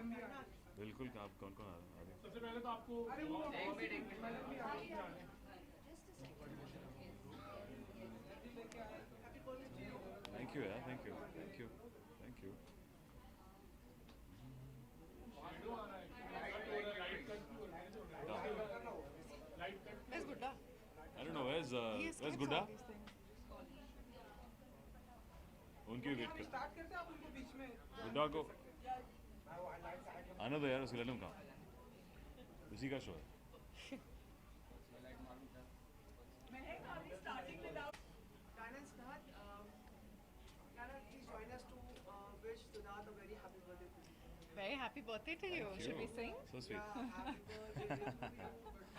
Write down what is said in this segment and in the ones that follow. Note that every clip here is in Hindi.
बिल्कुल। आप कौन कौन आ रहे हैं? सबसे पहले तो आपको थैंक यू यार, thank you, thank you, thank you. Shadow आ रहा है एक्चुअली, कट हो रहा है, लाइट कट क्यों हो रही है, जो हाँ। कैसे हो रहा है, लाइट कट क्यों Where's हो रही Buddha? I don't know where's He where's skips all गुड्डा। these things. उनकी भी वेट कर। स्टार्ट करते हैं आप उनको बीच में गुड्डा को कर सकते हैं। आना दो यार, उसके लेने कहाँ, उसी का शो है। Diana's not. Diana, please join us to wish Siddharth a very happy birthday today. Very happy birthday to you. Thank Should we you. sing? So sweet. Yeah, happy birthday to you.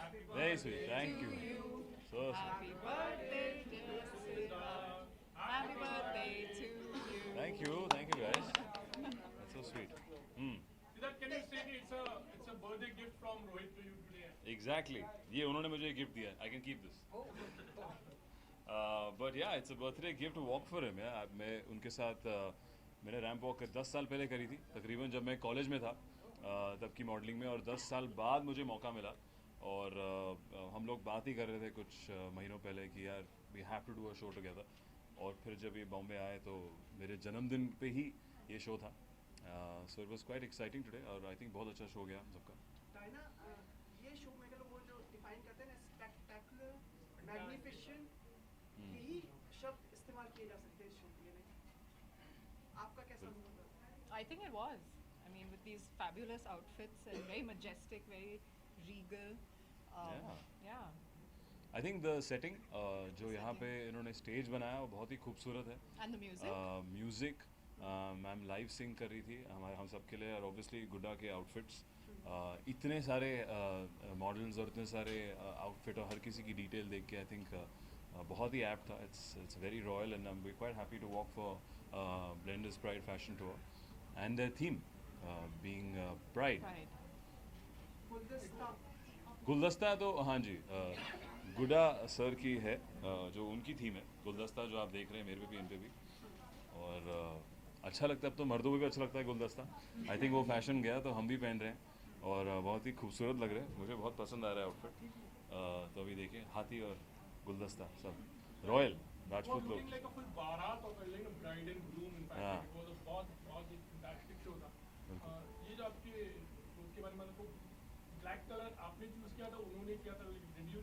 Happy Very birthday sweet. Thank To you. you. So sweet. Happy birthday, dear Siva. Happy birthday to you. Thank you guys. That's so sweet. Hmm. Siddharth, can you say it's a birthday gift from Rohit to you today? Exactly. ये उन्होंने मुझे गिफ्ट दिया. I can keep this. But yeah, it's a birthday gift to walk for him. Yeah, मैं उनके साथ मैंने रैम्प वॉक 10 साल पहले करी थी तकरीबन, जब मैं कॉलेज में था तब की मॉडलिंग में, और 10 साल बाद मुझे मौका मिला। और हम लोग बात ही कर रहे थे कुछ महीनों पहले कि यार we have to do a show together. और फिर जब ये बॉम्बे आए तो मेरे जन्मदिन पे ही ये शो था। So it was quite exciting today, और आई थिंक बहुत अच्छा शो गया हम सबका। Diana, ये शो में लोग वो जो डिफाइन करते हैं ना, स्पेक्टेकुलर, मैग्निफिसेंट, यही शब्द इस्तेमाल किए जा सकते हैं इस शो के लिए, नहीं? आपका कैसा अनुभव है? I think it was. I mean, with these fabulous outfits and very majestic, very regal. Yeah. Yeah. I think the setting जो यहाँ पे setting. इन्होंने स्टेज बनाया वो बहुत ही खूबसूरत है। And the music. Music ma'am live sing कर रही थी हमारे हम सब के लिए, और ऑब्वियसली गुड्डा के आउटफिट्स, इतने सारे मॉडल्स और इतने सारे आउटफिट और हर किसी की डिटेल देख के आई थिंक बहुत ही ऐप्ट था। It's very royal and I am quite happy to walk for Blenders Pride fashion tour and the theme being pride. Pride. गुलदस्ता, गुलदस्ता तो हाँ जी, गुड्डा सर की है, जो उनकी थीम है गुलदस्ता, जो आप देख रहे हैं मेरे पे भी इन पे भी। और अच्छा लगता है, अब तो मर्दों को भी अच्छा लगता है गुलदस्ता। आई थिंक वो फैशन गया तो हम भी पहन रहे हैं, और बहुत ही खूबसूरत लग रहे हैं, मुझे बहुत पसंद आ रहा है आउटफिट। तो अभी देखिए हाथी और गुलदस्ता सब royal It was Rajput looking लोग। like a full barat or like a bride and groom. In fact, हाँ। it was a बहुत ही fantastic show था। ये जो आपके उसके बारे में आपको ब्लैक कलर आपने चूज किया था, उन्होंने किया था,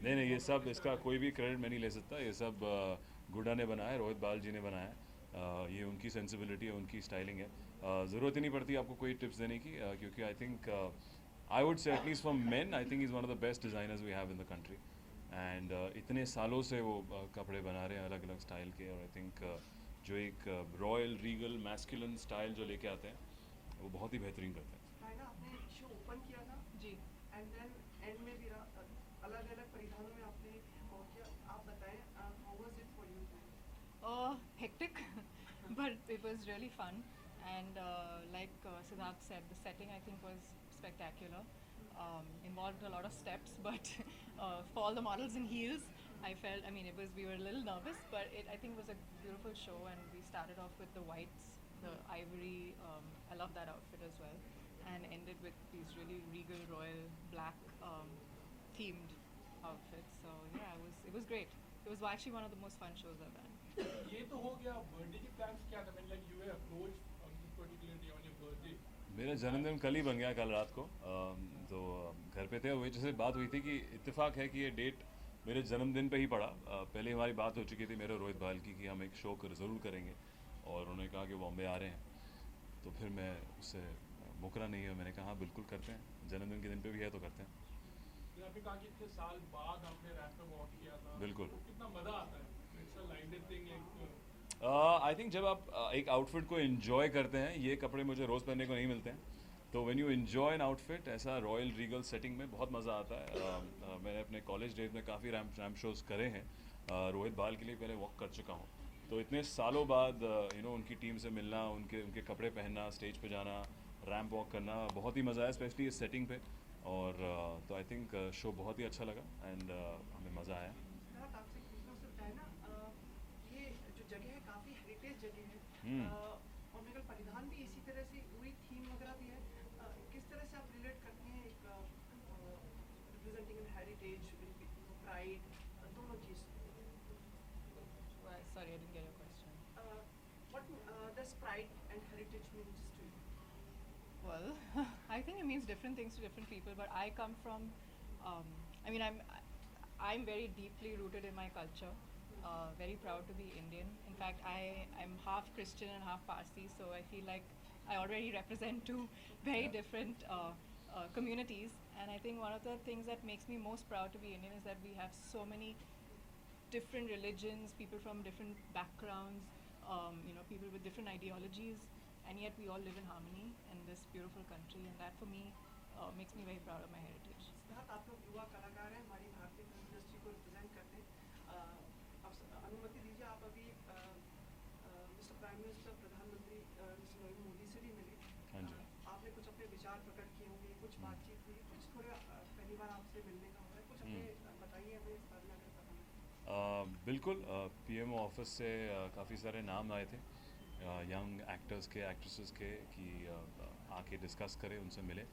नहीं नहीं, ये सब इसका कोई भी क्रेडिट मैं नहीं ले सकता, ये सब गुड्डा ने बनाया है, रोहित बाल जी ने बनाया है। ये उनकी सेंसिबिलिटी है, उनकी स्टाइलिंग है। ज़रूरत ही नहीं पड़ती आपको कोई टिप्स देने की, क्योंकि I think I would say at least for men I think is one of the best designers we have in the country. And इतने सालों से वो कपड़े बना रहे हैं अलग अलग स्टाइल के, और आई थिंक जो एक रॉयल रीगल मैस्कुलिन स्टाइल जो लेके आते हैं वो बहुत ही बेहतरीन करते हैं। डायना, आपने शो ओपन किया था जी. एंड देन एंड में भी अलग अलग परिधानों में आपने और किया। आप बताएं, how was it for you? Hectic, but it was really fun. And like Siddharth said, the setting I think was spectacular. Involved a lot of steps, but for all the models in heels, I mean, we were a little nervous, but I think it was a beautiful show. And we started off with the whites, the ivory. I love that outfit as well, and ended with these really regal, royal, black themed outfits. So yeah, it was great. It was actually one of the most fun shows I've done. ये तो हो गया, बर्थडे के प्लान्स क्या था? Like you were approached on this particular day on your birthday. मेरा जन्मदिन कल ही बन गया, कल रात को। तो घर पे थे, वही जैसे बात हुई थी कि इत्तेफाक है कि ये डेट मेरे जन्मदिन पे ही पड़ा। पहले हमारी बात हो चुकी थी मेरे रोहित भाल की कि हम एक शो ज़रूर करेंगे, और उन्होंने कहा कि बॉम्बे आ रहे हैं, तो फिर मैं उससे मुकरा नहीं है, मैंने कहा हाँ बिल्कुल करते हैं, जन्मदिन के दिन पे भी है तो करते हैं। फिर आपने कहा कि इतने साल बाद आपने रैप पे वॉक किया था, बिल्कुल। तो कितना मजा आता है। इट्स अ लाइटेड थिंग, एक आई थिंक जब आप एक आउटफिट को एंजॉय करते हैं, ये कपड़े मुझे रोज़ पहनने को नहीं मिलते हैं, तो when you enjoy an outfit ऐसा रॉयल रीगल सेटिंग में बहुत मज़ा आता है। मैंने अपने कॉलेज डेज में काफ़ी रैम्प शोज़ करे हैं, रोहित बाल के लिए पहले वॉक कर चुका हूँ, तो इतने सालों बाद उनकी टीम से मिलना, उनके उनके कपड़े पहनना, स्टेज पे जाना, रैम्प वॉक करना, बहुत ही मज़ा आया, स्पेशली इस सेटिंग पे। और तो आई थिंक शो बहुत ही अच्छा लगा एंड हमें मज़ा आया। सिद्धार्थ, आपसे पूछना सिर्फ है ना, ये जो जगह है काफ़ी हेरिटेज जगह है, हम्म। और मेरे परिधान भी इसी तरह से वही थीम वगैरह भी है। heritage will be pride दोनों चीज Well, sorry, I didn't get your question. what does pride and heritage means to you? Well, I think it means different things to different people. But I come from, I mean, I'm very deeply rooted in my culture. Very proud to be Indian. In fact, I'm half Christian and half Parsi, so I feel like I already represent two very Yeah. different communities. And I think one of the things that makes me most proud to be Indian is that we have so many different religions, people from different backgrounds, people with different ideologies, and yet we all live in harmony in this beautiful country. And that, for me, makes me very proud of my heritage. Siddharth आप लोग युवा कलाकार हैं हमारी भारतीय फिल्म इंडस्ट्री को रिप्रेजेंट करते हैं अनुमति दीजिए आप अभी मिस्टर प्राइम मिनिस्टर प्रधानमंत्री मिस्टर नरेंद्र मोदी से भी मिले हाँ जी। आपने कुछ अपने विचार प्रकट किए होंगे कुछ बातचीत हुई कुछ थोड़ा पहली बार आपसे मिलने का हुआ है कुछ अपने बताइए हमें इस बारे में अगर पता है बिल्कुल पीएमओ ऑफिस से काफ़ी सारे नाम आए थे यंग एक्टर्स के एक्ट्रेसेस के कि आके डिस्कस करें उनसे मिले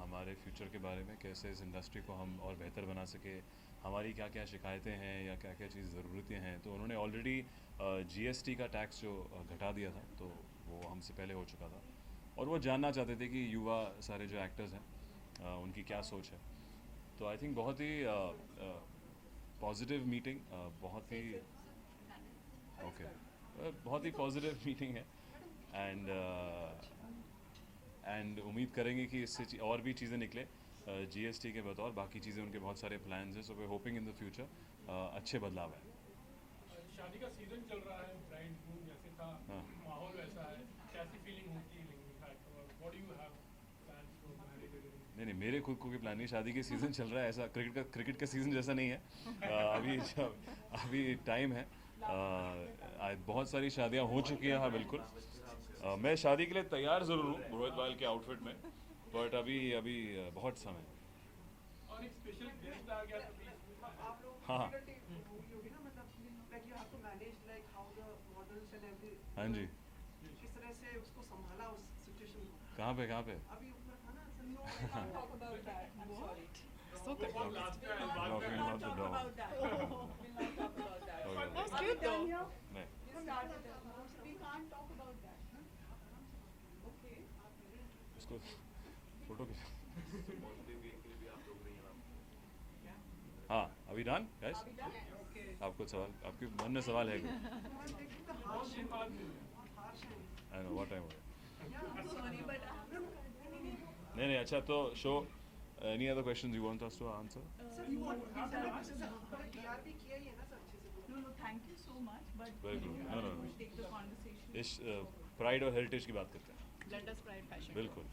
हमारे फ्यूचर के बारे में कैसे इस इंडस्ट्री को हम और बेहतर बना सके हमारी क्या क्या शिकायतें हैं या क्या क्या चीज़ ज़रूरतें हैं तो उन्होंने ऑलरेडी जीएसटी का टैक्स जो घटा दिया था तो वो हमसे पहले हो चुका था और वो जानना चाहते थे कि युवा सारे जो एक्टर्स हैं उनकी क्या सोच है तो आई थिंक बहुत ही पॉजिटिव मीटिंग बहुत ही ओके बहुत ही पॉजिटिव मीटिंग है एंड उम्मीद करेंगे कि इससे और भी चीज़ें निकले जीएसटी के बतौर बाकी चीज़ें उनके बहुत सारे प्लान्स हैं सो वे होपिंग इन द फ्यूचर अच्छे बदलाव हैं शादी का सीजन चल रहा है ब्राइड ग्रूम जैसे था हाँ। माहौल वैसा है कैसी फीलिंग होती है what do you have plans for marriage नहीं मेरे खुद को भी प्लान नहीं शादी के सीज़न चल रहा है ऐसा क्रिकेट का सीज़न जैसा नहीं है अभी टाइम है बहुत सारी शादियां हो चुकी हैं हाँ बिल्कुल मैं शादी के लिए तैयार ज़रूर हूँ रोहित बाल के आउटफिट में बट अभी बहुत समय और एक स्पेशल गेस्ट आ गया था आप लोग हाँ, हाँ। मूवी होगी ना मतलब like you have to manage like how the models and every हाँ जी किस तरह से उसको संभाला उस सिचुएशन को कहाँ पे अभी ऊपर था ना sir talk about that. I'm sorry. So good. बहुत लास्ट का है No, बाद we'll में not the Talk dog. about that. We'll not talk about that. Okay. That was Are we cute done though. here? नहीं You started it. We can't talk about that. Okay. उसको फोटो खींच हाँ अभी done guys Are we done? Okay. आपको सवाल आपके मन में सवाल है बहुत दिन बाद मिले I know what time I'm sorry, but नहीं अच्छा तो show any other questions you want us to answer sir you want TRP किया ही है ना सर अच्छे से no, thank you so much. But Very good. we No, have no, to no. take the conversation. इस प्राइड और हेरिटेज की बात करते हैं Blenders Pride Fashion. बिल्कुल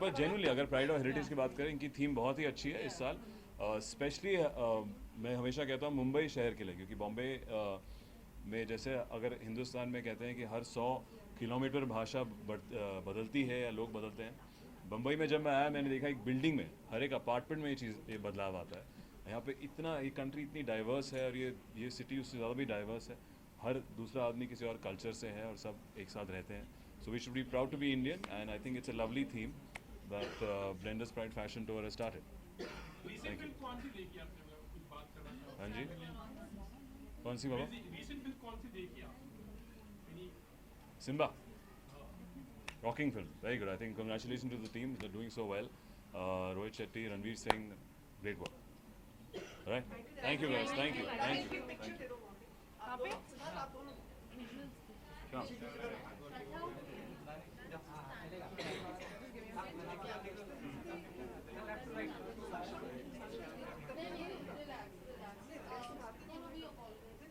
पर जेन्युइनली अगर प्राइड और हेरिटेज की बात करें इनकी थीम बहुत ही अच्छी है इस साल स्पेशली मैं हमेशा कहता हूँ मुंबई शहर के लिए क्योंकि बॉम्बे में जैसे अगर हिंदुस्तान में कहते हैं कि हर 100 किलोमीटर भाषा बदलती है या लोग बदलते हैं बम्बई में जब मैं आया मैंने देखा एक बिल्डिंग में हर एक अपार्टमेंट में ये बदलाव आता है यहाँ पे इतना ये कंट्री इतनी डाइवर्स है और ये सिटी उससे ज़्यादा भी डाइवर्स है हर दूसरा आदमी किसी और कल्चर से है और सब एक साथ रहते हैं so we should be proud to be Indian and I think it's a lovely theme that Blenders Pride fashion tour has started recent film कौन सी देखी आपने मतलब कुछ बात करना चाहो हाँ जी कौन सी बाबा रीसेंट फिल्म कौन सी देखी आपने Simba. Rocking film. Very good. I think congratulations to the team. They're doing so well. Rohit Shetty, Ranveer Singh, great work. All right. Thank you guys. Thank you. Thank you. Picture दे दो कहाँ पे? सिद्धार्थ आप दोनों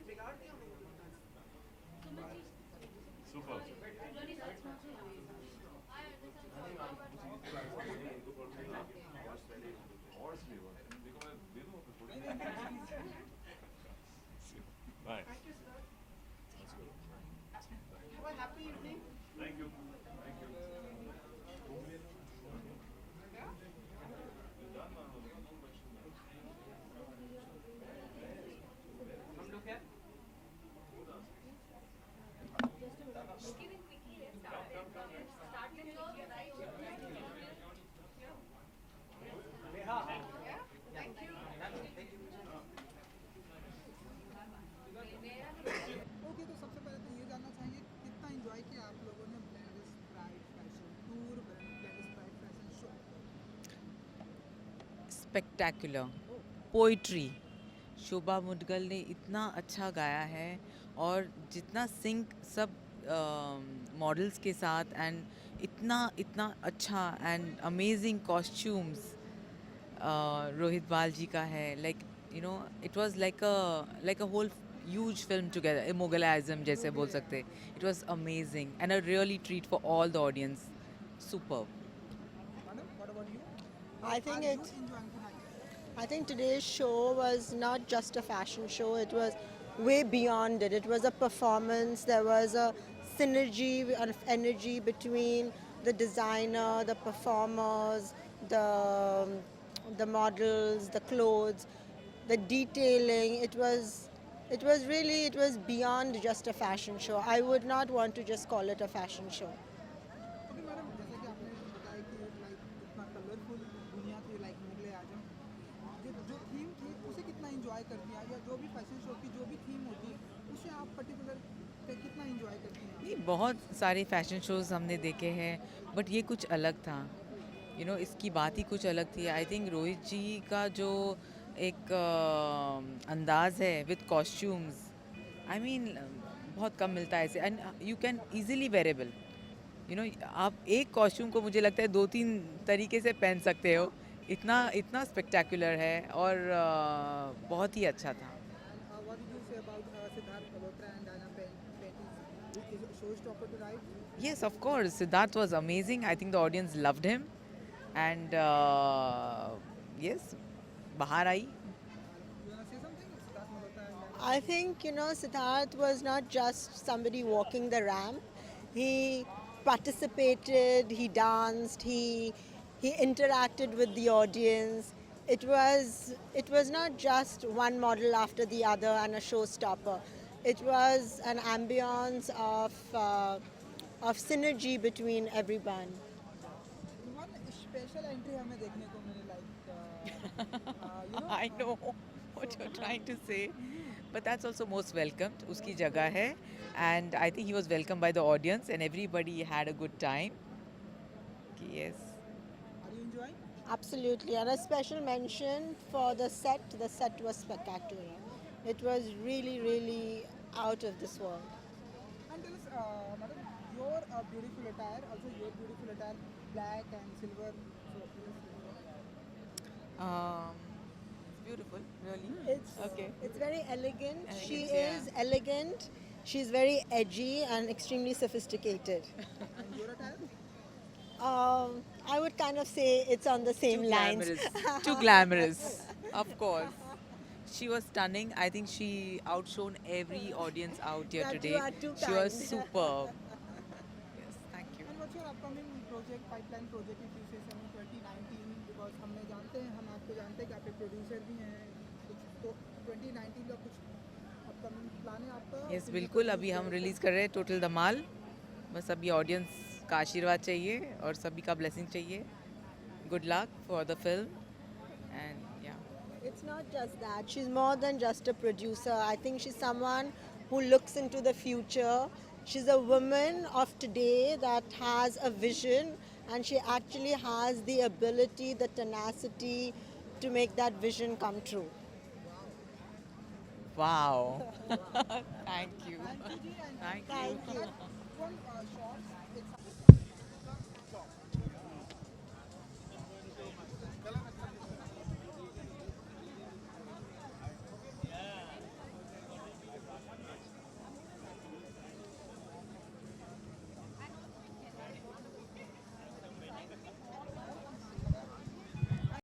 बिगाड़ दिया उन्होंने Super. Bye. Thank you sir That's good. Have a happy evening Thank you. Thank you. हम लोग क्या Yeah. Spectacular poetry. Shobha Mudgal ने इतना अच्छा गाया है और जितना सिंक सब मॉडल्स के साथ एंड इतना इतना अच्छा एंड अमेजिंग कॉस्ट्यूम्स रोहित बाल जी का है. Like you know it was like a whole huge film together. Mughalism जैसे बोल सकते. It was amazing and a really treat for all the audience. Superb. Madam, what about you? I think Are you it- enjoying tonight? I think today's show was not just a fashion show, it was way beyond it. It was a performance, there was a synergy of energy between the designer, the performers, the models, the clothes, the detailing. It was beyond just a fashion show. I would not want to just call it a fashion show. Okay madam, जैसे कि आपने बताया कि लाइक इतना कलरफुल दुनिया थी लाइक मुगले आजम, जो थीम थी उसे कितना इंजॉय करती हैं, या जो भी फैशन शो की जो भी थीम होती है उसे आप पर्टिकुलर कितना इंजॉय करती हैं? ये बहुत सारे फैशन शोज़ हमने देखे हैं बट ये कुछ अलग था. इसकी बात ही कुछ अलग थी. आई थिंक रोहित जी का जो एक अंदाज है विद कॉस्ट्यूम्स, आई मीन बहुत कम मिलता है ऐसे. And you can easily wearable. आप एक कॉस्ट्यूम को मुझे लगता है 2-3 तरीके से पहन सकते हो. इतना इतना स्पेक्टेकुलर है और बहुत ही अच्छा था. What did you say about Siddharth Malhotra and Diana Pentis? Is a showstopper tonight? Yes, of course. Siddharth was amazing. I think the audience loved him. And yes, Bahar Aayi. You wanna say something? Siddharth Malhotra and Diana. I think, Siddharth was not just somebody walking the ramp. He participated, he danced, he interacted with the audience. It was not just one model after the other and a showstopper. It was an ambience of synergy between everyone. One special entry हमें देखने को मिली like I know what you're trying to say. But that's also most welcomed. उसकी जगह है. And I think he was welcomed by the audience and everybody had a good time. Yes. Are you enjoying? Absolutely, and a special mention for the set. The set was spectacular. It was really, really out of this world. And tell us, madam, your beautiful attire, also your beautiful attire, black and silver. So, It's beautiful, really. It's Okay. It's very elegant. She Elegant, yeah. is elegant. She's very edgy and extremely sophisticated. and your attire? I would kind of say it's on the same Too lines. glamorous. Too glamorous. Of course. She was stunning. I think she outshone every audience out here That today. you are too She was kind. superb. Yes, thank you. And what's your upcoming project, pipeline project, if you say something 2019? Because हम आपको जानते हैं कि आप एक प्रोड्यूसर भी हैं. कुछ तो 2019 का कुछ upcoming plan है आपका? यस बिल्कुल. अभी हम रिलीज़ कर रहे हैं टोटल धमाल. बस अभी ऑडियंस का आशीर्वाद चाहिए और सभी का ब्लेसिंग चाहिए. Good luck for the film and या. It's not just that. She's more than just a producer. I think she's someone who looks into the future. She's a woman of today that has a vision, and she actually has the ability, the tenacity to make that vision come true. Wow. Thank you. Thank you, Ji, and Thank you. Thank you. one short